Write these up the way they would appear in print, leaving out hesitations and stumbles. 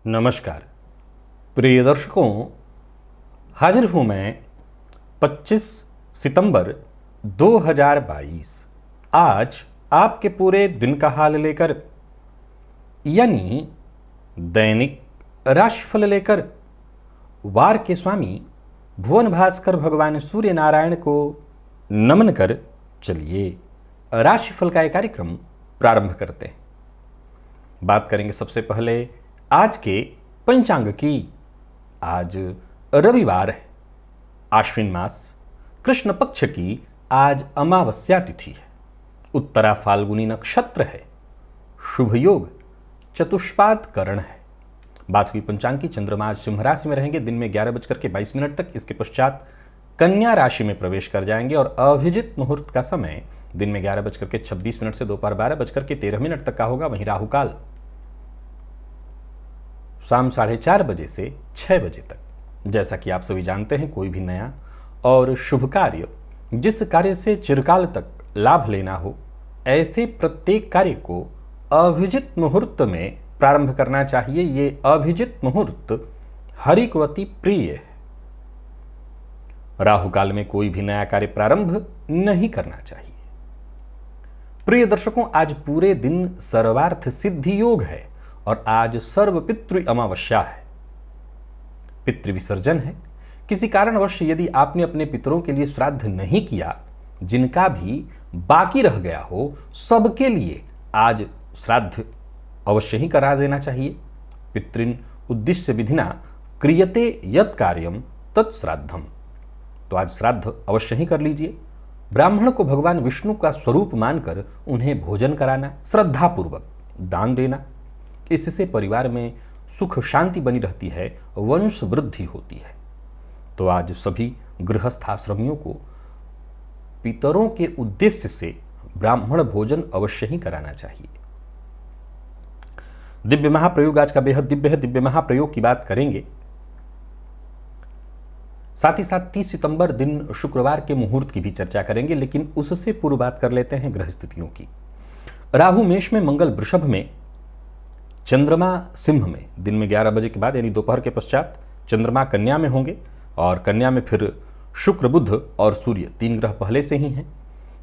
नमस्कार प्रिय दर्शकों, हाजिर हूं मैं 25 सितंबर 2022 आज आपके पूरे दिन का हाल लेकर, यानी दैनिक राशिफल लेकर वार के स्वामी भुवन भास्कर भगवान सूर्य नारायण को नमन कर चलिए राशिफल का एक कार्यक्रम प्रारंभ करते हैं। बात करेंगे सबसे पहले आज के पंचांग की। आज रविवार है, आश्विन मास कृष्ण पक्ष की आज अमावस्या तिथि है, उत्तरा फाल्गुनी नक्षत्र है, शुभ योग चतुष्पाद करण है। बात हुई पंचांग की। चंद्रमा आज सिंह राशि में रहेंगे दिन में 11:22 तक। इसके पश्चात कन्या राशि में प्रवेश कर जाएंगे और अभिजित मुहूर्त का समय दिन में 11:26 से दोपहर 12:13 तक का होगा। वहीं राहुकाल शाम 4:30 बजे से 6 बजे तक। जैसा कि आप सभी जानते हैं, कोई भी नया और शुभ कार्य, जिस कार्य से चिरकाल तक लाभ लेना हो, ऐसे प्रत्येक कार्य को अभिजित मुहूर्त में प्रारंभ करना चाहिए। ये अभिजित मुहूर्त हरि को अति प्रिय है। राहुकाल में कोई भी नया कार्य प्रारंभ नहीं करना चाहिए। प्रिय दर्शकों, आज पूरे दिन सर्वार्थ सिद्धि योग है और आज सर्व पितृ अमावस्या है, पितृ विसर्जन है। किसी कारणवश यदि आपने अपने पितरों के लिए श्राद्ध नहीं किया, जिनका भी बाकी रह गया हो, सबके लिए आज श्राद्ध अवश्य ही करा देना चाहिए। पितृन उद्दिश्य विधिना क्रियते यत् कार्यम तत्श्राद्धम। तो आज श्राद्ध अवश्य ही कर लीजिए। ब्राह्मण को भगवान विष्णु का स्वरूप मानकर उन्हें भोजन कराना, श्रद्धापूर्वक दान देना, इससे परिवार में सुख शांति बनी रहती है, वंश वृद्धि होती है। तो आज सभी गृहस्थ आश्रमियों को पितरों के उद्देश्य से ब्राह्मण भोजन अवश्य ही कराना चाहिए। दिव्य महाप्रयोग आज का बेहद दिव्य है। दिव्य महाप्रयोग की बात करेंगे, साथ ही साथ 30 सितंबर दिन शुक्रवार के मुहूर्त की भी चर्चा करेंगे, लेकिन उससे पूर्व बात कर लेते हैं ग्रह स्थितियों की। राहु मेष में, मंगल वृषभ में, चंद्रमा सिंह में दिन में 11 बजे के बाद यानी दोपहर के पश्चात चंद्रमा कन्या में होंगे और कन्या में फिर शुक्र, बुध और सूर्य 3 ग्रह पहले से ही हैं।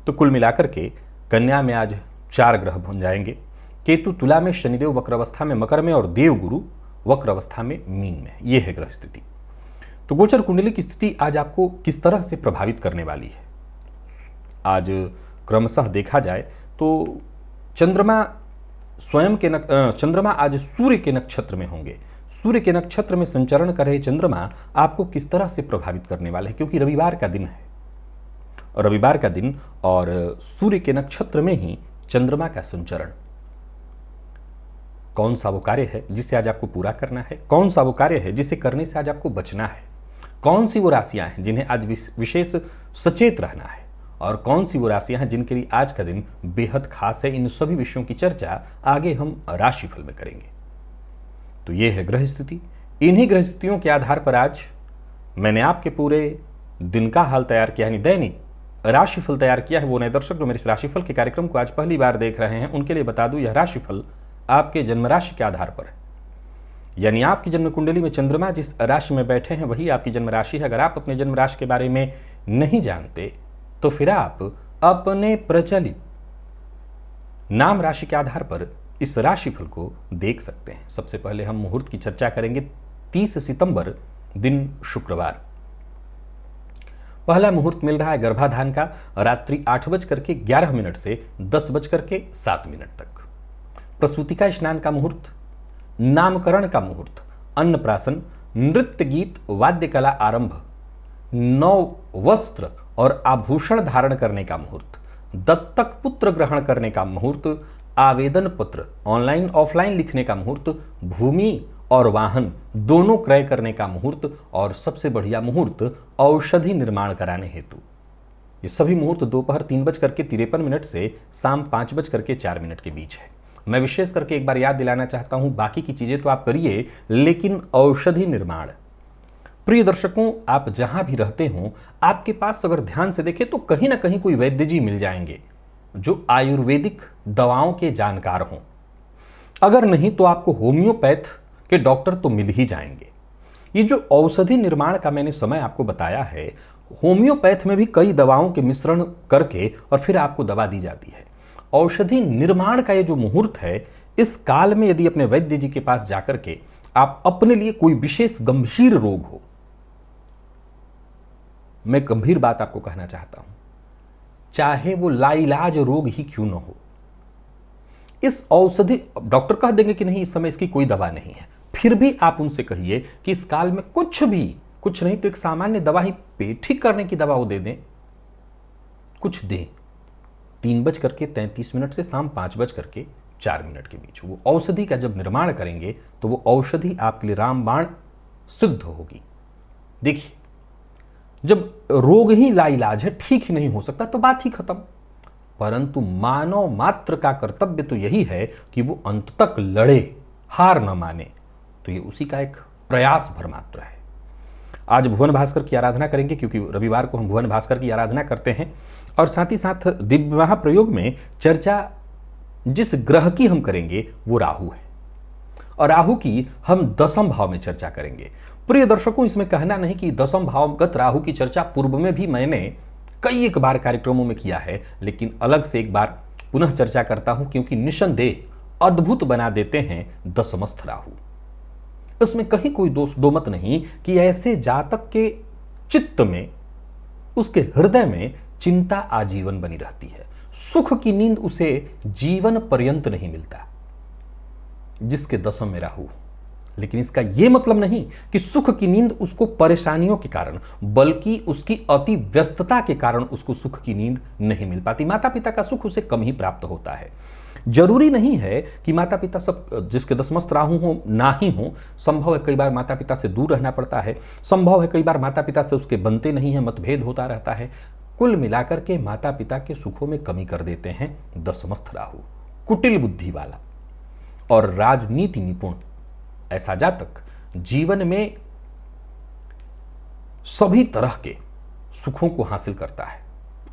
तो कुल मिलाकर के कन्या में आज 4 ग्रह बन जाएंगे। केतु तुला में, शनिदेव वक्र अवस्था में मकर में और देवगुरु वक्र अवस्था में मीन में। यह है ग्रह स्थिति। तो गोचर कुंडली की स्थिति आज आपको किस तरह से प्रभावित करने वाली है, आज क्रमशः देखा जाए तो चंद्रमा आज सूर्य के नक्षत्र में होंगे। सूर्य के नक्षत्र में संचरण कर रहे चंद्रमा आपको किस तरह से प्रभावित करने वाले हैं, क्योंकि रविवार का दिन है, रविवार का दिन और सूर्य के नक्षत्र में ही चंद्रमा का संचरण। कौन सा वो कार्य है जिसे आज आपको पूरा करना है, कौन सा वो कार्य है जिसे करने से आज आपको बचना है, कौन सी वो राशियां हैं जिन्हें आज विशेष सचेत रहना है और कौन सी वो राशियां हैं जिनके लिए आज का दिन बेहद खास है। इन सभी विषयों की चर्चा आगे हम राशिफल में करेंगे। तो ये है ग्रह स्थिति। इन्हीं ग्रह स्थितियों के आधार पर आज मैंने आपके पूरे दिन का हाल तैयार किया, यानी दैनिक राशिफल तैयार किया है। वो नए दर्शक जो मेरे इस राशिफल के कार्यक्रम को आज पहली बार देख रहे हैं, उनके लिए बता दूं, यह राशिफल आपके जन्म राशि के आधार पर है, यानी आपकी जन्म कुंडली में चंद्रमा जिस राशि में बैठे हैं वही आपकी जन्म राशि है। अगर आप अपने जन्म राशि के बारे में नहीं जानते तो फिर आप अपने प्रचलित नाम राशि के आधार पर इस राशिफल को देख सकते हैं। सबसे पहले हम मुहूर्त की चर्चा करेंगे। 30 सितंबर दिन शुक्रवार, पहला मुहूर्त मिल रहा है गर्भाधान का, रात्रि 8:11 से 10:07 तक। प्रसूतिका स्नान का मुहूर्त, नामकरण का मुहूर्त, अन्नप्राशन, नृत्य गीत वाद्य कला आरंभ, नव वस्त्र और आभूषण धारण करने का मुहूर्त, दत्तक पुत्र ग्रहण करने का मुहूर्त, आवेदन पत्र ऑनलाइन ऑफलाइन लिखने का मुहूर्त, भूमि और वाहन दोनों क्रय करने का मुहूर्त और सबसे बढ़िया मुहूर्त औषधि निर्माण कराने हेतु। ये सभी मुहूर्त दोपहर 3:53 से शाम 5:04 के बीच है। मैं विशेष करके एक बार याद दिलाना चाहता हूं, बाकी की चीजें तो आप करिए, लेकिन औषधि निर्माण, प्रिय दर्शकों, आप जहां भी रहते हो, आपके पास अगर ध्यान से देखें तो कहीं ना कहीं कोई वैद्य जी मिल जाएंगे जो आयुर्वेदिक दवाओं के जानकार हों। अगर नहीं तो आपको होम्योपैथ के डॉक्टर तो मिल ही जाएंगे। ये जो औषधि निर्माण का मैंने समय आपको बताया है, होम्योपैथ में भी कई दवाओं के मिश्रण करके और फिर आपको दवा दी जाती है। औषधि निर्माण का ये जो मुहूर्त है, इस काल में यदि अपने वैद्य जी के पास जाकर के आप अपने लिए कोई विशेष गंभीर रोग हो, मैं गंभीर बात आपको कहना चाहता हूं, चाहे वो लाइलाज रोग ही क्यों न हो, इस औषधि, डॉक्टर कह देंगे कि नहीं इस समय इसकी कोई दवा नहीं है, फिर भी आप उनसे कहिए कि इस काल में कुछ नहीं तो एक सामान्य दवा ही, पेट ठीक करने की दवा वो दे दें, कुछ दें। 3:33 से शाम 5:04 के बीच वो औषधि का जब निर्माण करेंगे तो वो औषधि आपके लिए रामबाण सिद्ध होगी। देखिए, जब रोग ही लाइलाज है, ठीक ही नहीं हो सकता, तो बात ही खत्म। परंतु मानव मात्र का कर्तव्य तो यही है कि वो अंत तक लड़े, हार न माने। तो ये उसी का एक प्रयास भर मात्र है। आज भुवन भास्कर की आराधना करेंगे, क्योंकि रविवार को हम भुवन भास्कर की आराधना करते हैं। और साथ ही साथ दिव्य महाप्रयोग में चर्चा जिस ग्रह की हम करेंगे वो राहु है, और राहु की हम 10वें भाव में चर्चा करेंगे। प्रिय दर्शकों, इसमें कहना नहीं कि 10वें भावगत राहु की चर्चा पूर्व में भी मैंने कई एक बार कार्यक्रमों में किया है, लेकिन अलग से एक बार पुनः चर्चा करता हूं, क्योंकि निस्संदेह अद्भुत बना देते हैं दशमस्थ राहु। इसमें कहीं कोई दो मत नहीं कि ऐसे जातक के चित्त में, उसके हृदय में चिंता आजीवन बनी रहती है, सुख की नींद उसे जीवन पर्यंत नहीं मिलता, जिसके 10वें में राहु। लेकिन इसका यह मतलब नहीं कि सुख की नींद उसको परेशानियों के कारण, बल्कि उसकी अति व्यस्तता के कारण उसको सुख की नींद नहीं मिल पाती। माता पिता का सुख उसे कम ही प्राप्त होता है। जरूरी नहीं है कि माता पिता सब जिसके 10वें राहु हो ना ही हो, संभव है कई बार माता पिता से दूर रहना पड़ता है, संभव है कई बार माता पिता से उसके बनते नहीं है, मतभेद होता रहता है। कुल मिलाकर के माता पिता के सुखों में कमी कर देते हैं 10वें राहु। कुटिल बुद्धि वाला और राजनीति निपुण ऐसा जातक जीवन में सभी तरह के सुखों को हासिल करता है,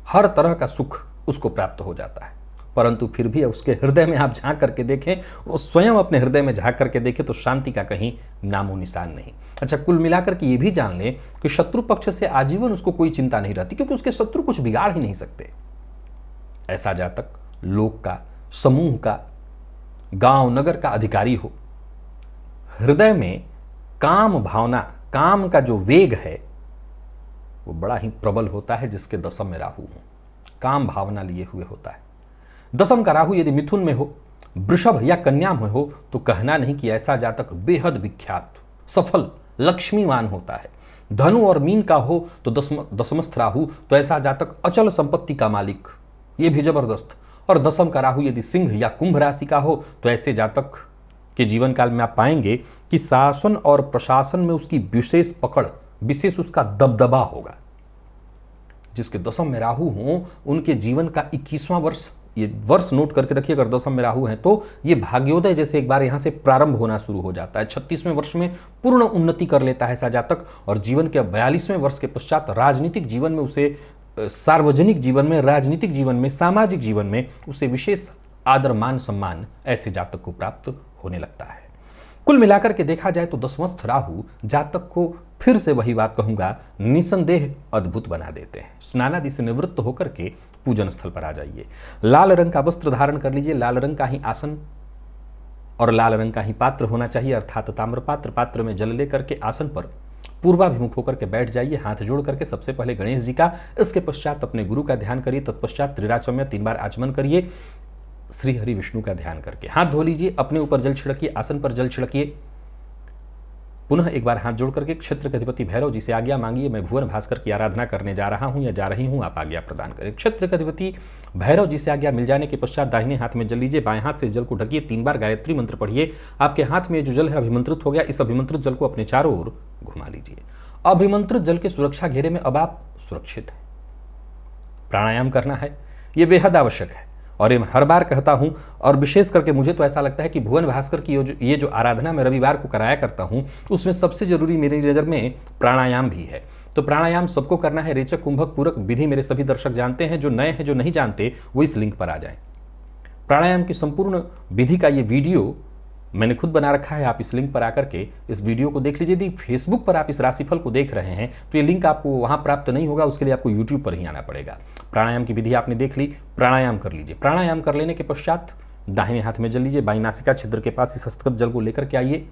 हर तरह का सुख उसको प्राप्त हो जाता है। परंतु फिर भी उसके हृदय में आप झांक करके देखें, वो स्वयं अपने हृदय में झांक करके देखें तो शांति का कहीं नामो निशान नहीं। अच्छा, कुल मिलाकर के ये भी जान लें कि शत्रु पक्ष से आजीवन उसको कोई चिंता नहीं रहती, क्योंकि उसके शत्रु कुछ बिगाड़ ही नहीं सकते। ऐसा जातक लोक का, समूह का, गांव नगर का अधिकारी हो, हृदय में काम भावना, काम का जो वेग है वो बड़ा ही प्रबल होता है, जिसके 10वें में राहु हो, काम भावना लिए हुए होता है। 10वें का राहु यदि मिथुन में हो, वृषभ या कन्या में हो, तो कहना नहीं कि ऐसा जातक बेहद विख्यात, सफल, लक्ष्मीवान होता है। धनु और मीन का हो तो 10वें राहु, तो ऐसा जातक अचल संपत्ति का मालिक, ये भी जबरदस्त। और 10वें का राहु यदि सिंह या कुंभ राशि का हो, तो ऐसे जातक के जीवन काल में आप पाएंगे कि शासन और प्रशासन में उसकी विशेष पकड़, विशेष उसका दबदबा होगा। जिसके 10वें में राहु हो, उनके जीवन का 21वां वर्ष, ये वर्ष नोट करके रखिए, अगर 10वें में राहु है तो ये भाग्योदय जैसे एक बार यहां से प्रारंभ होना शुरू हो जाता है। 36वें वर्ष में पूर्ण उन्नति कर लेता है ऐसा जातक, और जीवन के 42वें वर्ष के पश्चात राजनीतिक जीवन में उसे, सार्वजनिक जीवन में, राजनीतिक जीवन में, सामाजिक जीवन में उसे विशेष आदर मान सम्मान ऐसे जातक को प्राप्त होने लगता है। कुल मिलाकर के देखा जाए तो 10वें राहु जातक को, फिर से वही बात कहूंगा, निसंदेह अद्भुत बना देते हैं। स्नानादि से निवृत्त होकर के पूजन स्थल पर आ जाइए, लाल रंग का वस्त्र धारण कर लीजिए, लाल रंग का ही आसन और लाल रंग का ही पात्र होना चाहिए, अर्थात ताम्र पात्र। पात्र में जल लेकर के आसन पर पूर्वाभिमुख होकर के बैठ जाइए, हाथ जोड़ करके सबसे पहले गणेश जी का, इसके पश्चात अपने गुरु का ध्यान करिए, तत्पश्चात त्रिराचम में 3 बार आचमन करिए, श्री हरि विष्णु का ध्यान करके हाथ धो लीजिए, अपने ऊपर जल छिड़किए, आसन पर जल छिड़किए, पुनः एक बार हाथ जोड़ करके क्षेत्र के अधिपति भैरव जी से आज्ञा मांगिए, मैं भुवन भास्कर की आराधना करने जा रहा हूं या जा रही हूं, आप आज्ञा प्रदान करें। क्षेत्र के अधिपति भैरव जी से आज्ञा मिल जाने के पश्चात दाहिने हाथ में जल लीजिए, बाएं हाथ से जल को ढकिए, 3 बार गायत्री मंत्र पढ़िए। आपके हाथ में जो जल है अभिमंत्रित हो गया, इस अभिमंत्रित जल को अपने चारों ओर घुमा लीजिए। अभिमंत्रित जल के सुरक्षा घेरे में अब आप सुरक्षित हैं। प्राणायाम करना है, यह बेहद आवश्यक है और ये हर बार कहता हूं, और विशेष करके मुझे तो ऐसा लगता है कि भुवन भास्कर की ये जो आराधना मैं रविवार को कराया करता हूं, उसमें सबसे जरूरी मेरी नज़र में प्राणायाम भी है। तो प्राणायाम सबको करना है। रेचक कुंभक पूरक विधि मेरे सभी दर्शक जानते हैं, जो नए हैं जो नहीं जानते वो इस लिंक पर आ जाएं। प्राणायाम की संपूर्ण विधि का ये वीडियो मैंने खुद बना रखा है, आप इस लिंक पर आकर के इस वीडियो को देख लीजिए। यदि फेसबुक पर आप इस राशिफल को देख रहे हैं तो ये लिंक आपको वहां प्राप्त नहीं होगा, उसके लिए आपको यूट्यूब पर ही आना पड़ेगा। प्राणायाम की विधि आपने देख ली, प्राणायाम कर लीजिए। प्राणायाम कर लेने के पश्चात दाहिने हाथ में जल लीजिए, बाईं नासिका छिद्र के पास इस हस्तगत जल को लेकर के आइए,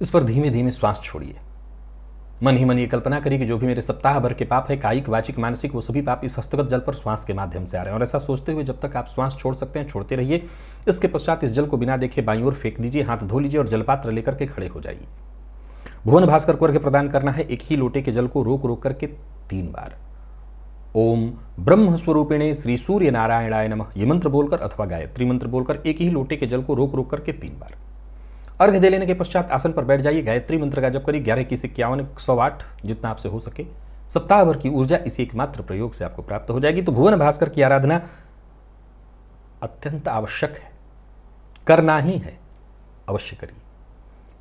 इस पर धीमे धीमे श्वास छोड़िए। मन ही मन ये कल्पना करिए कि जो भी मेरे सप्ताह भर के पाप है, कायिक वाचिक मानसिक, वो सभी पाप इस हस्तगत जल पर श्वास के माध्यम से आ रहे हैं। और ऐसा सोचते हुए जब तक आप श्वास छोड़ सकते हैं छोड़ते रहिए। इसके पश्चात इस जल को बिना देखे बाईं ओर फेंक दीजिए, हाथ धो लीजिए और जलपात्र लेकर के खड़े हो जाइए। भुवन भास्कर को अर्घ्य प्रदान करना है। एक ही लोटे के जल को रोक रोक करके 3 बार ओम ब्रह्म स्वरूपिणे श्री सूर्य नारायणाय नमः ये मंत्र बोलकर अथवा गायत्री मंत्र बोलकर एक ही लोटे के जल को रोक रोक करके 3 बार अर्घ्य दे लेने के पश्चात आसन पर बैठ जाइए। गायत्री मंत्र का जप करिए 11 की 51 108 जितना आपसे हो सके। सप्ताह भर की ऊर्जा इसी एकमात्र प्रयोग से आपको प्राप्त हो जाएगी। तो भुवन भास्कर की आराधना अत्यंत आवश्यक है, करना ही है, अवश्य करिए।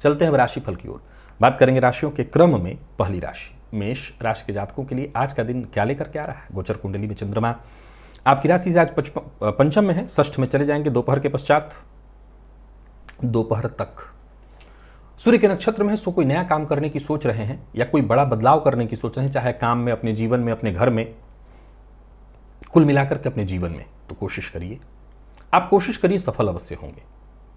चलते हैं राशिफल की ओर, बात करेंगे राशियों के क्रम में। पहली राशि मेष राशि के जातकों के लिए आज का दिन क्या लेकर के आ रहा है। गोचर कुंडली में चंद्रमा आपकी राशि से आज पंचम में है, षष्ठ में चले जाएंगे दोपहर के पश्चात, दोपहर तक सूर्य के नक्षत्र में है। सो कोई नया काम करने की सोच रहे हैं या कोई बड़ा बदलाव करने की सोच रहे हैं, चाहे काम में, अपने जीवन में, अपने घर में, कुल मिलाकर के अपने जीवन में, तो कोशिश करिए, आप कोशिश करिए, सफल अवश्य होंगे।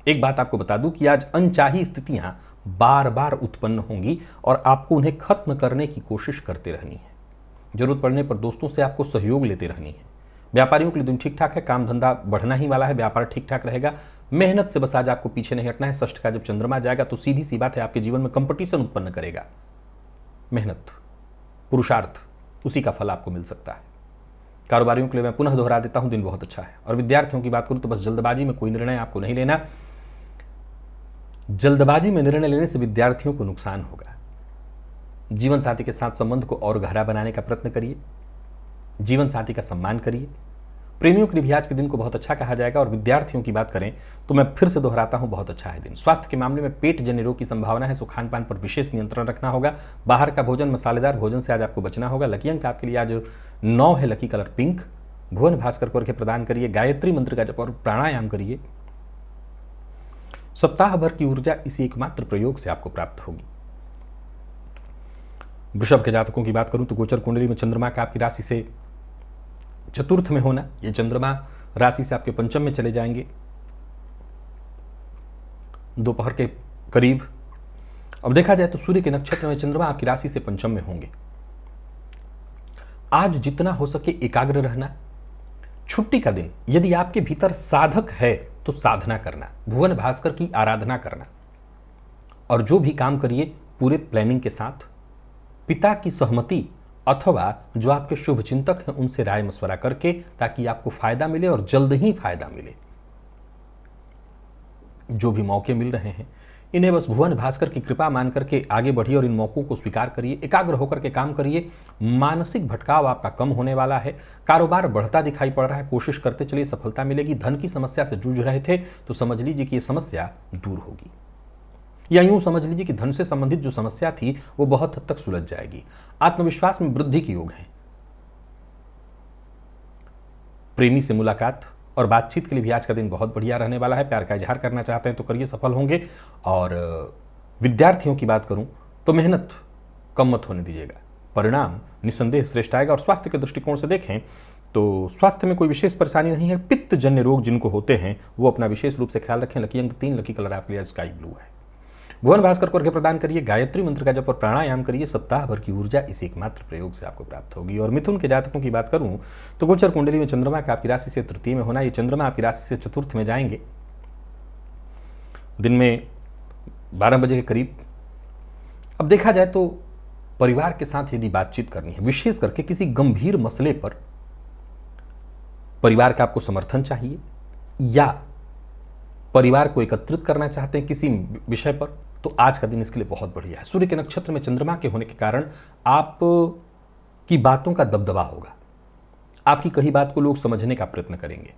एक बात आपको बता दूं कि आज अनचाही स्थितियां बार बार उत्पन्न होंगी और आपको उन्हें खत्म करने की कोशिश करते रहनी है। जरूरत पड़ने पर दोस्तों से आपको सहयोग लेते रहनी है। व्यापारियों के लिए दिन ठीक ठाक है, काम धंधा बढ़ना ही वाला है, व्यापार ठीक ठाक रहेगा। मेहनत से बस आज आपको पीछे नहीं हटना है। षष्ठ का जब चंद्रमा जाएगा तो सीधी सी बात है, आपके जीवन में कंपटीशन उत्पन्न करेगा। मेहनत, पुरुषार्थ, उसी का फल आपको मिल सकता है। कारोबारियों के लिए मैं पुनः दोहरा देता हूं, दिन बहुत अच्छा है। और विद्यार्थियों की बात करूं तो बस जल्दबाजी में कोई निर्णय आपको नहीं लेना। जल्दबाजी में निर्णय लेने से विद्यार्थियों को नुकसान होगा। जीवन साथी के साथ संबंध को और गहरा बनाने का प्रयत्न करिए, जीवन साथी का सम्मान करिए। प्रेमियों के लिए भी आज के दिन को बहुत अच्छा कहा जाएगा। और विद्यार्थियों की बात करें तो मैं फिर से दोहराता हूं, बहुत अच्छा है दिन। स्वास्थ्य के मामले में पेट जन्य रोग की संभावना है, सो खान पान पर विशेष नियंत्रण रखना होगा। बाहर का भोजन, मसालेदार भोजन से आज आपको बचना होगा। लकी अंक आपके लिए आज 9 है, लकी कलर पिंक। भुवन भास्कर को अर्घ्य प्रदान करिए, गायत्री मंत्र का जप और प्राणायाम करिए। सप्ताह भर की ऊर्जा इसी एकमात्र प्रयोग से आपको प्राप्त होगी। वृषभ के जातकों की बात करूं तो गोचर कुंडली में चंद्रमा का आपकी राशि से चतुर्थ में होना, ये चंद्रमा राशि से आपके पंचम में चले जाएंगे दोपहर के करीब। अब देखा जाए तो सूर्य के नक्षत्र में चंद्रमा आपकी राशि से पंचम में होंगे। आज जितना हो सके एकाग्र रहना। छुट्टी का दिन, यदि आपके भीतर साधक है तो साधना करना, भुवन भास्कर की आराधना करना। और जो भी काम करिए पूरे प्लानिंग के साथ, पिता की सहमति अथवा जो आपके शुभ चिंतक हैं उनसे राय मशवरा करके, ताकि आपको फायदा मिले और जल्द ही फायदा मिले। जो भी मौके मिल रहे हैं इन्हें बस भुवन भास्कर की कृपा मान करके आगे बढ़िए और इन मौकों को स्वीकार करिए। एकाग्र होकर के काम करिए। मानसिक भटकाव आपका कम होने वाला है। कारोबार बढ़ता दिखाई पड़ रहा है, कोशिश करते चलिए, सफलता मिलेगी। धन की समस्या से जूझ रहे थे तो समझ लीजिए कि यह समस्या दूर होगी, या यूं समझ लीजिए कि धन से संबंधित जो समस्या थी वो बहुत हद तक सुलझ जाएगी। आत्मविश्वास में वृद्धि के योग है। प्रेमी से मुलाकात और बातचीत के लिए भी आज का दिन बहुत बढ़िया रहने वाला है। प्यार का इजहार करना चाहते हैं तो करिए, सफल होंगे। और विद्यार्थियों की बात करूं तो मेहनत कम मत होने दीजिएगा, परिणाम निस्संदेह श्रेष्ठ आएगा। और स्वास्थ्य के दृष्टिकोण से देखें तो स्वास्थ्य में कोई विशेष परेशानी नहीं है। पित्त जन्य रोग जिनको होते हैं वो अपना विशेष रूप से ख्याल रखें। लकी अंक 3, लकी कलर आपके लिए स्काई ब्लू है। भुवन भास्कर को अर्घ्य प्रदान करिए, गायत्री मंत्र का जप और प्राणायाम करिए। सप्ताह भर की ऊर्जा इसी एकमात्र प्रयोग से आपको प्राप्त होगी। और मिथुन के जातकों की बात करूं तो गोचर कुंडली में चंद्रमा का आपकी राशि से तृतीय में होना, ये चंद्रमा आपकी राशि से चतुर्थ में जाएंगे। दिन में 12 बजे के करीब। अब देखा जाए तो परिवार के साथ यदि बातचीत करनी है, विशेष करके किसी गंभीर मसले पर परिवार का आपको समर्थन चाहिए या परिवार को एकत्रित करना चाहते हैं किसी विषय पर, तो आज का दिन इसके लिए बहुत बढ़िया है। सूर्य के नक्षत्र में चंद्रमा के होने के कारण आप की बातों का दबदबा होगा, आपकी कही बात को लोग समझने का प्रयत्न करेंगे,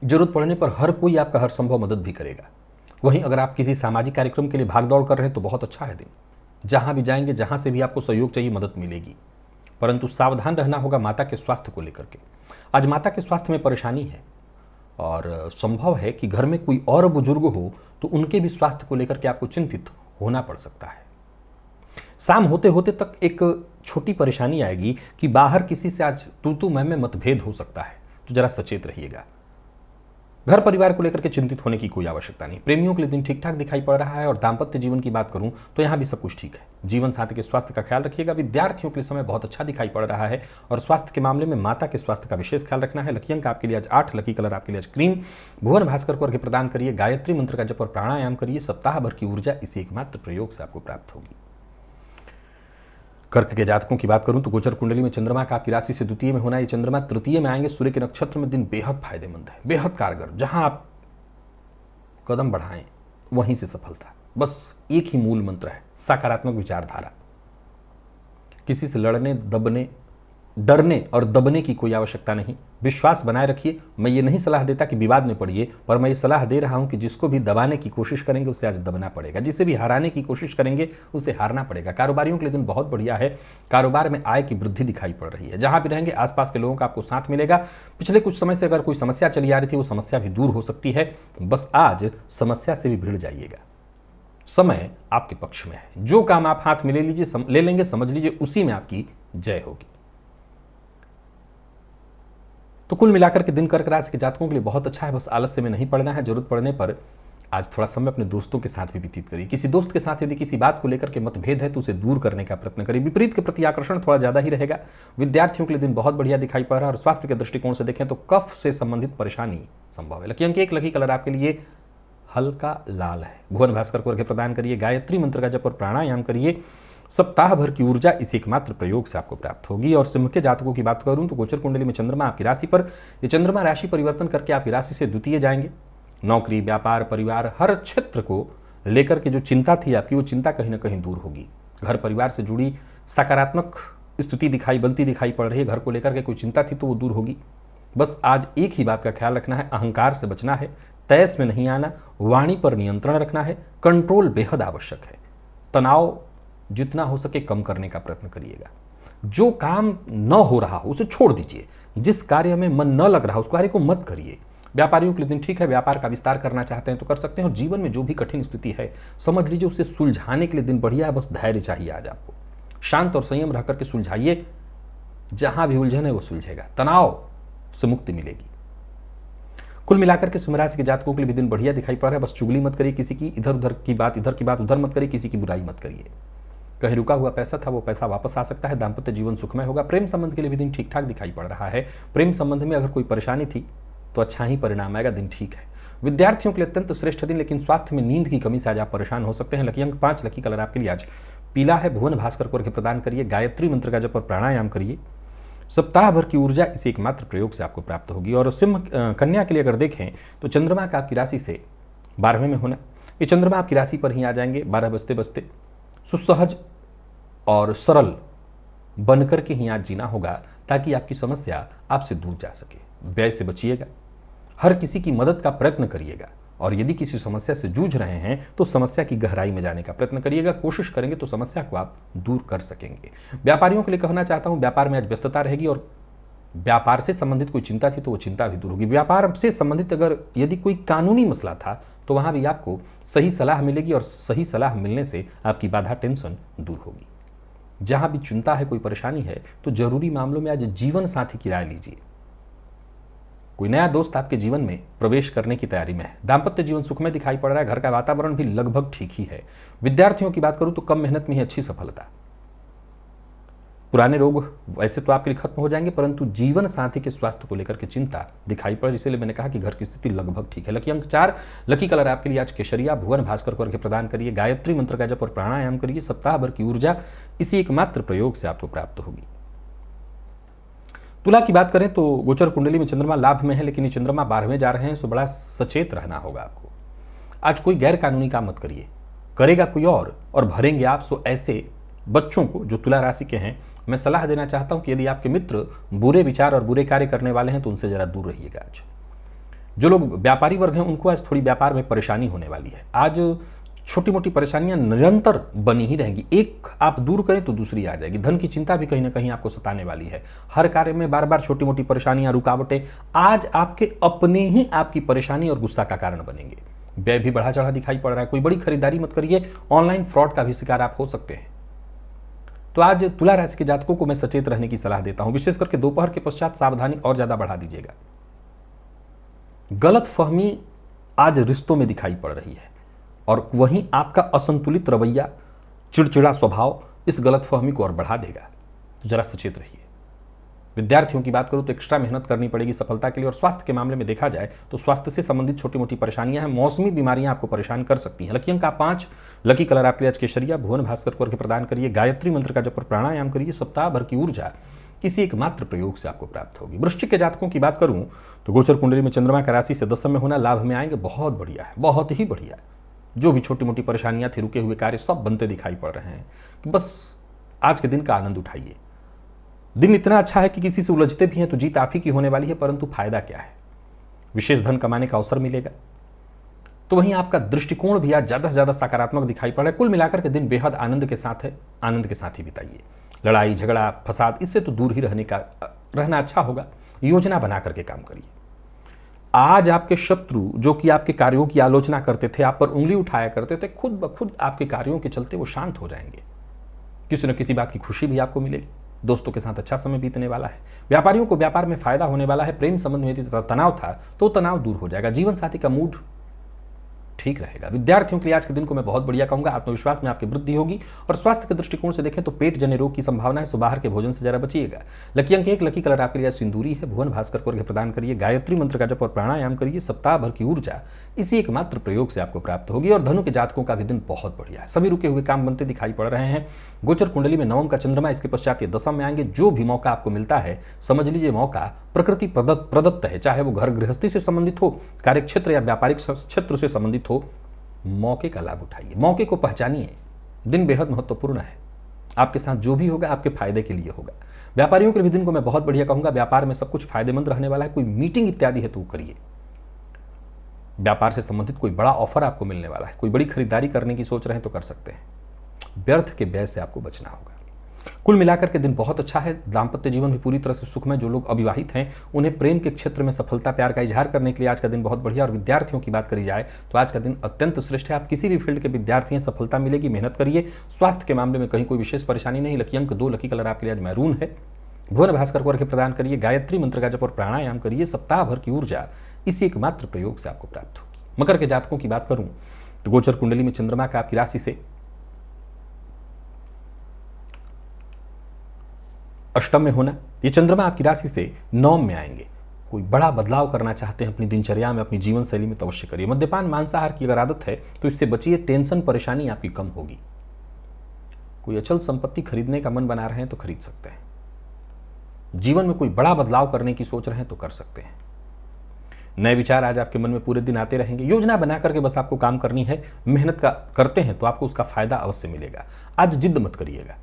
जरूरत पड़ने पर हर कोई आपका हर संभव मदद भी करेगा। वहीं अगर आप किसी सामाजिक कार्यक्रम के लिए भागदौड़ कर रहे हैं तो बहुत अच्छा है दिन, जहां भी जाएंगे जहां से भी आपको सहयोग चाहिए मदद मिलेगी, परंतु सावधान रहना होगा माता के स्वास्थ्य को लेकर के। आज माता के स्वास्थ्य में परेशानी है और संभव है कि घर में कोई और बुजुर्ग हो तो उनके भी स्वास्थ्य को लेकर के आपको चिंतित होना पड़ सकता है। शाम होते होते तक एक छोटी परेशानी आएगी कि बाहर किसी से आज तू मैं में मतभेद हो सकता है, तो जरा सचेत रहिएगा। घर परिवार को लेकर के चिंतित होने की कोई आवश्यकता नहीं। प्रेमियों के लिए दिन ठीक ठाक दिखाई पड़ रहा है और दाम्पत्य जीवन की बात करूं तो यहां भी सब कुछ ठीक है। जीवन साथी के स्वास्थ्य का ख्याल रखिएगा। विद्यार्थियों के लिए समय बहुत अच्छा दिखाई पड़ रहा है और स्वास्थ्य के मामले में माता के स्वास्थ्य का विशेष ख्याल रखना है। लकी अंक आपके लिए आज 8, लकी कलर आपके लिए आज क्रीम। भुवन भास्कर को अर्घ्य प्रदान करिए, गायत्री मंत्र का जप और प्राणायाम करिए। सप्ताह भर की ऊर्जा इसी एकमात्र प्रयोग से आपको प्राप्त होगी। कर्क के जातकों की बात करूं तो गोचर कुंडली में चंद्रमा का आपकी राशि से द्वितीय में होना, ये चंद्रमा तृतीय में आएंगे। सूर्य के नक्षत्र में दिन बेहद फायदेमंद है, बेहद कारगर। जहां आप कदम बढ़ाएं वहीं से सफलता। बस एक ही मूल मंत्र है, सकारात्मक विचारधारा। किसी से लड़ने, दबने, डरने और दबने की कोई आवश्यकता नहीं। विश्वास बनाए रखिए। मैं ये नहीं सलाह देता कि विवाद में पड़िए, पर मैं ये सलाह दे रहा हूं कि जिसको भी दबाने की कोशिश करेंगे उसे आज दबना पड़ेगा, जिसे भी हराने की कोशिश करेंगे उसे हारना पड़ेगा। कारोबारियों के लिए दिन बहुत बढ़िया है। कारोबार में आय की वृद्धि दिखाई पड़ रही है। जहां भी रहेंगे आसपास के लोगों का आपको साथ मिलेगा। पिछले कुछ समय से अगर कोई समस्या चली आ रही थी वो समस्या भी दूर हो सकती है। बस आज समस्या से भी भिड़ जाइएगा। समय आपके पक्ष में है। जो काम आप हाथ में ले लेंगे, समझ लीजिए उसी में आपकी जय होगी। तो कुल मिलाकर के दिन कर्क राशि के जातकों के लिए बहुत अच्छा है। बस आलस्य में नहीं पड़ना है। जरूरत पड़ने पर आज थोड़ा समय अपने दोस्तों के साथ भी व्यतीत करिए। किसी दोस्त के साथ यदि किसी बात को लेकर के मतभेद है तो उसे दूर करने का प्रयत्न करिए। विपरीत के प्रति आकर्षण थोड़ा ज्यादा ही रहेगा। विद्यार्थियों के लिए दिन बहुत बढ़िया दिखाई पड़ रहा है और स्वास्थ्य के दृष्टिकोण से देखें तो कफ से संबंधित परेशानी संभव है। लकी अंक 1, लकी कलर आपके लिए हल्का लाल है। भुवन भास्कर को अर्घ्य प्रदान करिए, गायत्री मंत्र का जप और प्राणायाम करिए। सप्ताह भर की ऊर्जा इस एकमात्र प्रयोग से आपको प्राप्त होगी। और सिंह के जातकों की बात करूं तो गोचर कुंडली में चंद्रमा आपकी राशि पर, ये चंद्रमा राशि परिवर्तन करके आपकी राशि से द्वितीय जाएंगे। नौकरी, व्यापार, परिवार, हर क्षेत्र को लेकर के जो चिंता थी आपकी, वो चिंता कहीं ना कहीं दूर होगी। घर परिवार से जुड़ी सकारात्मक स्थिति बनती दिखाई पड़ रही है। घर को लेकर के कोई चिंता थी तो वो दूर होगी। बस आज एक ही बात का ख्याल रखना है, अहंकार से बचना है, तैस में नहीं आना, वाणी पर नियंत्रण रखना है। कंट्रोल बेहद आवश्यक है। तनाव जितना हो सके कम करने का प्रयत्न करिएगा। जो काम न हो रहा हो उसे छोड़ दीजिए। जिस कार्य में मन न लग रहा उस कार्य को मत करिए। व्यापारियों के लिए दिन ठीक है। व्यापार का विस्तार करना चाहते हैं तो कर सकते हैं। और जीवन में जो भी कठिन स्थिति है समझ लीजिए उसे सुलझाने के लिए दिन बढ़िया है। बस धैर्य चाहिए आज आपको। शांत और संयम रह करके सुलझाइए। जहां भी उलझन है वो सुलझेगा। तनाव से मुक्ति मिलेगी। कुल मिलाकर के सिंह राशि के जातकों के लिए भी दिन बढ़िया दिखाई पड़ रहा है। बस चुगली मत करिए किसी की, इधर की बात उधर मत करिए, किसी की बुराई मत करिए। कहीं रुका हुआ पैसा था वो पैसा वापस आ सकता है। दाम्पत्य जीवन सुखमय होगा। प्रेम संबंध के लिए भी दिन ठीक ठाक दिखाई पड़ रहा है। प्रेम संबंध में अगर कोई परेशानी थी तो अच्छा ही परिणाम आएगा। दिन ठीक है। विद्यार्थियों के लिए अत्यंत श्रेष्ठ दिन, लेकिन स्वास्थ्य में नींद की कमी से आज आप परेशान हो सकते हैं। लकी अंक 5, लकी कलर आपके लिए आज पीला है। भुवन भास्कर को अर्घ्य प्रदान करिए, गायत्री मंत्र का जप और प्राणायाम करिए। सप्ताह भर की ऊर्जा इसी एकमात्र प्रयोग से आपको प्राप्त होगी। और सिंह कन्या के लिए अगर देखें तो चंद्रमा का आपकी राशि से 12वें में होना, ये चंद्रमा आपकी राशि पर ही आ जाएंगे 12 बजते बजते। सुसहज और सरल बनकर के ही आज जीना होगा ताकि आपकी समस्या आपसे दूर जा सके। व्यय से बचिएगा। हर किसी की मदद का प्रयत्न करिएगा। और यदि किसी समस्या से जूझ रहे हैं तो समस्या की गहराई में जाने का प्रयत्न करिएगा। कोशिश करेंगे तो समस्या को आप दूर कर सकेंगे। व्यापारियों के लिए कहना चाहता हूं, व्यापार में आज व्यस्तता रहेगी और व्यापार से संबंधित कोई चिंता थी तो वो चिंता भी दूर होगी। व्यापार से संबंधित अगर यदि कोई कानूनी मसला था तो वहां भी आपको सही सलाह मिलेगी और सही सलाह मिलने से आपकी बाधा, टेंशन दूर होगी। जहां भी चिंता है, कोई परेशानी है तो जरूरी मामलों में आज जीवन साथी की राय लीजिए। कोई नया दोस्त आपके जीवन में प्रवेश करने की तैयारी में है। दाम्पत्य जीवन सुखमय दिखाई पड़ रहा है। घर का वातावरण भी लगभग ठीक ही है। विद्यार्थियों की बात करूं तो कम मेहनत में ही अच्छी सफलता। पुराने रोग वैसे तो आपके लिए खत्म हो जाएंगे, परंतु जीवन साथी के स्वास्थ्य को लेकर के चिंता दिखाई पड़, इसीलिए मैंने कहा कि घर की स्थिति लगभग ठीक है। लकी अंक 4, लकी कलर आपके लिए आज केसरिया, भुवन भास्कर को करके प्रदान करिए, गायत्री मंत्र का जप और प्राणायाम करिए, सप्ताह भर की ऊर्जा इसी एकमात्र प्रयोग से आपको प्राप्त होगी। तुला की बात करें तो गोचर कुंडली में चंद्रमा लाभ में है, लेकिन ये चंद्रमा 12वें जा रहे हैं, सो बड़ा सचेत रहना होगा आपको। आज कोई गैर कानूनी काम मत करिए, करेगा कोई और भरेंगे आप। सो ऐसे बच्चों को जो तुला राशि के हैं, मैं सलाह देना चाहता हूं कि यदि आपके मित्र बुरे विचार और बुरे कार्य करने वाले हैं तो उनसे जरा दूर रहिएगा। आज जो लोग व्यापारी वर्ग हैं उनको आज थोड़ी व्यापार में परेशानी होने वाली है। आज छोटी मोटी परेशानियां निरंतर बनी ही रहेंगी, एक आप दूर करें तो दूसरी आ जाएगी। धन की चिंता भी कहीं ना कहीं आपको सताने वाली है। हर कार्य में बार बार छोटी मोटी परेशानियां, रुकावटें आज आपके अपने ही आपकी परेशानी और गुस्सा का कारण बनेंगे। व्यय भी बढ़ा चढ़ा दिखाई पड़ रहा है। कोई बड़ी खरीदारी मत करिए, ऑनलाइन फ्रॉड का भी शिकार आप हो सकते हैं। तो आज तुला राशि के जातकों को मैं सचेत रहने की सलाह देता हूं, विशेष करके दोपहर के पश्चात सावधानी और ज्यादा बढ़ा दीजिएगा। गलत फहमी आज रिश्तों में दिखाई पड़ रही है और वहीं आपका असंतुलित रवैया, चिड़चिड़ा स्वभाव इस गलत फहमी को और बढ़ा देगा। तो जरा सचेत रहिए। विद्यार्थियों की बात करूं तो एक्स्ट्रा मेहनत करनी पड़ेगी सफलता के लिए। और स्वास्थ्य के मामले में देखा जाए तो स्वास्थ्य से संबंधित छोटी मोटी परेशानियां हैं, मौसमी बीमारियां आपको परेशान कर सकती हैं। लकी अंक 5, लकी कलर आपके लिए आज केसरिया, भुवन भास्कर को करके प्रदान करिए, गायत्री मंत्र का जप और प्राणायाम करिए, सप्ताह भर की ऊर्जा इसी एकमात्र प्रयोग से आपको प्राप्त होगी। वृश्चिक के जातकों की बात करूं तो गोचर कुंडली में चंद्रमा का राशि से 10 में होना, लाभ में आएंगे, बहुत बढ़िया है, बहुत ही बढ़िया है। जो भी छोटी मोटी परेशानियां थी, रुके हुए कार्य सब बनते दिखाई पड़ रहे हैं। कि बस आज के दिन का आनंद उठाइए। दिन इतना अच्छा है कि किसी से उलझते भी हैं तो जीत आप ही की होने वाली है, परंतु फायदा क्या है? विशेष धन कमाने का अवसर मिलेगा। तो वहीं आपका दृष्टिकोण भी आज ज्यादा से ज्यादा सकारात्मक दिखाई पड़ रहा है। कुल मिलाकर के दिन बेहद आनंद के साथ है, आनंद के साथ ही बिताइए। लड़ाई झगड़ा फसाद इससे तो दूर ही रहना अच्छा होगा। योजना बना करके काम करिए। आज आपके शत्रु जो कि आपके कार्यों की आलोचना करते थे, आप पर उंगली उठाया करते थे, खुद ब खुद आपके कार्यों के चलते वो शांत हो जाएंगे। किसी न किसी बात की खुशी भी आपको मिलेगी। दोस्तों के साथ अच्छा समय बीतने वाला है। व्यापारियों को व्यापार में फायदा होने वाला है। प्रेम संबंध में यदि तनाव था तो तनाव दूर हो जाएगा। जीवन साथी का मूड ठीक रहेगा। विद्यार्थियों के लिए आज के दिन को मैं बहुत बढ़िया कहूंगा। आत्मविश्वास में आपकी वृद्धि होगी। और स्वास्थ्य के दृष्टिकोण से देखें तो पेट जन्य रोग की संभावना है, सो बाहर के भोजन से जरा बचिएगा। लकी अंक 1, लकी कलर आपके लिए सिंदूरी है, भुवन भास्कर को प्रदान करिए, गायत्री मंत्र का जप और प्राणायाम करिए, सप्ताह भर की ऊर्जा इसी एकमात्र प्रयोग से आपको प्राप्त होगी। और धनु के जातकों का भी दिन बहुत बढ़िया है। सभी रुके हुए काम बनते दिखाई पड़ रहे हैं। गोचर कुंडली में 9 का चंद्रमा, इसके पश्चात ये 10 में आएंगे। जो भी मौका आपको मिलता है समझ लीजिए मौका प्रकृति प्रदत्त है, चाहे वो घर गृहस्थी से संबंधित हो, कार्यक्षेत्र या व्यापारिक क्षेत्र से संबंधित हो। मौके का लाभ उठाइए, मौके को पहचानिए। दिन बेहद महत्वपूर्ण है। आपके साथ जो भी होगा आपके फायदे के लिए होगा। व्यापारियों के भी दिन को मैं बहुत बढ़िया कहूंगा। व्यापार में सब कुछ फायदेमंद रहने वाला है। कोई मीटिंग इत्यादि है तो करिए। व्यापार से संबंधित कोई बड़ा ऑफर आपको मिलने वाला है। कोई बड़ी खरीदारी करने की सोच रहे हैं तो कर सकते हैं। व्यर्थ के व्यय से आपको बचना होगा। कुल मिलाकर के दिन बहुत अच्छा है। दाम्पत्य जीवन भी पूरी तरह से सुखमय। जो लोग अविवाहित हैं उन्हें प्रेम के क्षेत्र में सफलता प्यार का इजहार करने के लिए आज का दिन बहुत बढ़िया। और विद्यार्थियों की बात करी जाए तो आज का दिन अत्यंत श्रेष्ठ है। आप किसी भी फील्ड के विद्यार्थी हैं, सफलता मिलेगी, मेहनत करिए। स्वास्थ्य के मामले में कहीं कोई विशेष परेशानी नहीं। लकी अंक 2, लकी कलर आपके लिए आज मैरून है, भुवन भास्कर को प्रदान करिए, गायत्री मंत्र का जप और प्राणायाम करिए, सप्ताह भर की ऊर्जा इसी एकमात्र प्रयोग से आपको प्राप्त होगी। मकर के जातकों की बात करूं तो गोचर कुंडली में चंद्रमा का आपकी राशि से 8 में होना, ये चंद्रमा आपकी राशि से 9 में आएंगे। कोई बड़ा बदलाव करना चाहते हैं अपनी दिनचर्या में, अपनी जीवन शैली में, तो अवश्य करिए। मद्यपान मांसाहार की अगर आदत है तो इससे बचिए। टेंशन परेशानी आपकी कम होगी। कोई अचल संपत्ति खरीदने का मन बना रहे हैं तो खरीद सकते हैं। जीवन में कोई बड़ा बदलाव करने की सोच रहे हैं तो कर सकते हैं। नए विचार आज आपके मन में पूरे दिन आते रहेंगे। योजना बना करके बस आपको काम करनी है। मेहनत का करते हैं तो आपको उसका फायदा अवश्य मिलेगा। आज जिद मत करिएगा।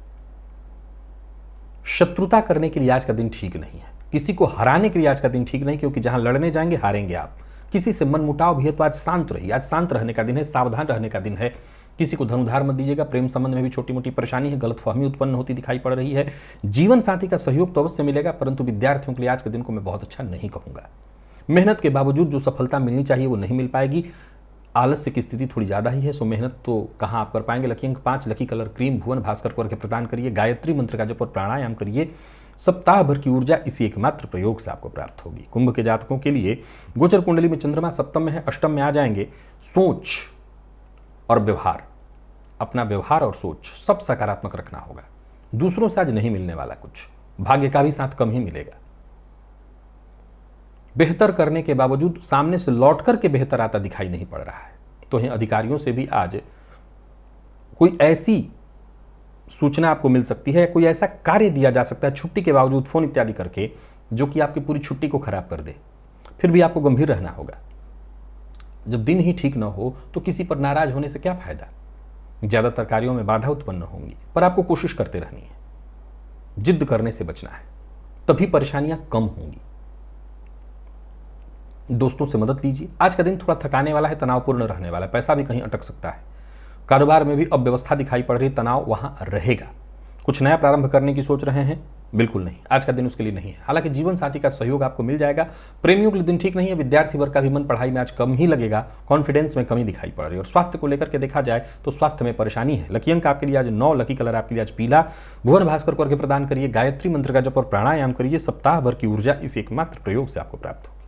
शत्रुता करने के लिए आज का दिन ठीक नहीं है। किसी को हराने के लिए आज का दिन ठीक नहीं, क्योंकि जहां लड़ने जाएंगे हारेंगे आप। किसी से मनमुटाव भी है तो आज शांत रहिए। आज शांत रहने का दिन है, सावधान रहने का दिन है। किसी को धन उधार मत दीजिएगा। प्रेम संबंध में भी छोटी मोटी परेशानी है, गलतफहमी उत्पन्न होती दिखाई पड़ रही है। जीवन साथी का सहयोग तो अवश्य मिलेगा, परंतु विद्यार्थियों के लिए आज के दिन को मैं बहुत अच्छा नहीं कहूंगा। मेहनत के बावजूद जो सफलता मिलनी चाहिए वो नहीं मिल पाएगी। आलस्य की स्थिति थोड़ी ज्यादा ही है, सो मेहनत तो कहां आप कर पाएंगे। लकी अंक 5, लकी कलर क्रीम, भुवन भास्कर को प्रदान करिए, गायत्री मंत्र का जप और प्राणायाम करिए, सप्ताह भर की ऊर्जा इसी एकमात्र प्रयोग से आपको प्राप्त होगी। कुंभ के जातकों के लिए गोचर कुंडली में चंद्रमा 7 में है, 8 में आ जाएंगे। सोच और व्यवहार, अपना व्यवहार और सोच सब सकारात्मक रखना होगा। दूसरों से आज नहीं मिलने वाला कुछ, भाग्य का भी साथ कम ही मिलेगा। बेहतर करने के बावजूद सामने से लौट करके बेहतर आता दिखाई नहीं पड़ रहा है। तो इन अधिकारियों से भी आज कोई ऐसी सूचना आपको मिल सकती है, कोई ऐसा कार्य दिया जा सकता है छुट्टी के बावजूद फोन इत्यादि करके, जो कि आपकी पूरी छुट्टी को खराब कर दे। फिर भी आपको गंभीर रहना होगा। जब दिन ही ठीक ना हो तो किसी पर नाराज होने से क्या फायदा। ज्यादातर कार्यों में बाधा उत्पन्न होंगी, पर आपको कोशिश करते रहनी है, जिद करने से बचना है, तभी परेशानियां कम होंगी। दोस्तों से मदद लीजिए। आज का दिन थोड़ा थकाने वाला है, तनावपूर्ण रहने वाला है, पैसा भी कहीं अटक सकता है। कारोबार में भी अव्यवस्था दिखाई पड़ रही, तनाव वहां रहेगा। कुछ नया प्रारंभ करने की सोच रहे हैं, बिल्कुल नहीं, आज का दिन उसके लिए नहीं है। हालांकि जीवन साथी का सहयोग आपको मिल जाएगा। प्रेमियों के लिए दिन ठीक नहीं है। विद्यार्थी वर्ग का भी मन पढ़ाई में आज कम ही लगेगा, कॉन्फिडेंस में कमी दिखाई पड़ रही है। और स्वास्थ्य को लेकर के देखा जाए तो स्वास्थ्य में परेशानी है। लकी अंक आपके लिए आज 9, लकी कलर आपके लिए आज पीला। भुवन भास्कर को अर्घ्य प्रदान करिए, गायत्री मंत्र का जप और प्राणायाम करिए। सप्ताह भर की ऊर्जा इस एकमात्र प्रयोग से आपको प्राप्त होगी।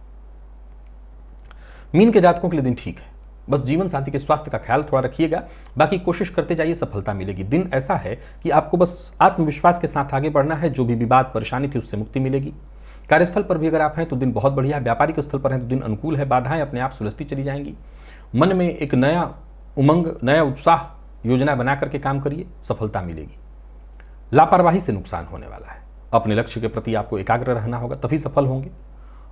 मीन के जातकों के लिए दिन ठीक है, बस जीवन साथी के स्वास्थ्य का ख्याल थोड़ा रखिएगा, बाकी कोशिश करते जाइए, सफलता मिलेगी। दिन ऐसा है कि आपको बस आत्मविश्वास के साथ आगे बढ़ना है। जो भी विवाद परेशानी थी उससे मुक्ति मिलेगी। कार्यस्थल पर भी अगर आप हैं तो दिन बहुत बढ़िया है। व्यापारिक स्थल पर हैं तो दिन अनुकूल है। बाधाएं अपने आप सुलझती चली जाएंगी। मन में एक नया उमंग, नया उत्साह, योजना बना करके काम करिए, सफलता मिलेगी। लापरवाही से नुकसान होने वाला है। अपने लक्ष्य के प्रति आपको एकाग्र रहना होगा, तभी सफल होंगे।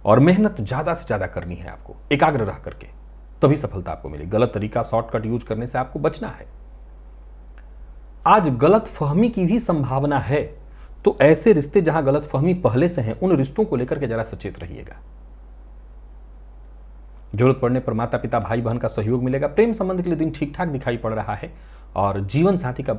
और मेहनत ज्यादा से ज्यादा करनी है आपको, एकाग्र रह करके, तभी सफलता आपको मिलेगी। गलत तरीका, शॉर्टकट यूज करने से आपको बचना है। आज गलत फहमी की भी संभावना है, तो ऐसे रिश्ते जहां गलत फहमी पहले से हैं, उन रिश्तों को लेकर के जरा सचेत रहिएगा। जरूरत पड़ने पर माता पिता, भाई बहन का सहयोग मिलेगा। प्रेम संबंध के लिए दिन ठीक ठाक दिखाई पड़ रहा है। और जीवन साथी का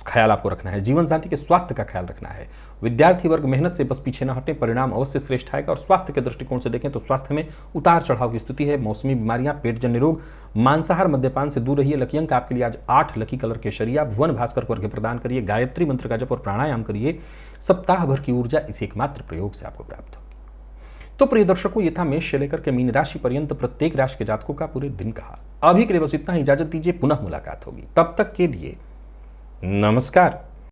ख्याल आपको रखना है, जीवन साथी के स्वास्थ्य का ख्याल रखना है। विद्यार्थी वर्ग मेहनत से बस पीछे न हटे, परिणाम अवश्य श्रेष्ठ आएगा। और स्वास्थ्य के दृष्टिकोण से देखें तो स्वास्थ्य में उतार चढ़ाव की स्थिति है। मौसमी बीमारियां, पेटजन्य रोग, मांसाहार, मद्यपान से दूर रहिए। लकी अंक आपके लिए आज 8, लकी कलर केसरिया। भुवन भास्कर को अर्घ्य प्रदान करिए, गायत्री मंत्र का जप और प्राणायाम करिए। सप्ताह भर की ऊर्जा इस एकमात्र प्रयोग से आपको प्राप्त होगी। तो प्रिय दर्शकों, ये था मेष से लेकर के मीन राशि पर्यंत प्रत्येक राशि के जातकों का पूरे दिन का हाल। अभी के लिए बस इतना ही, इजाजत दीजिए, पुनः मुलाकात होगी। तब तक के लिए नमस्कार।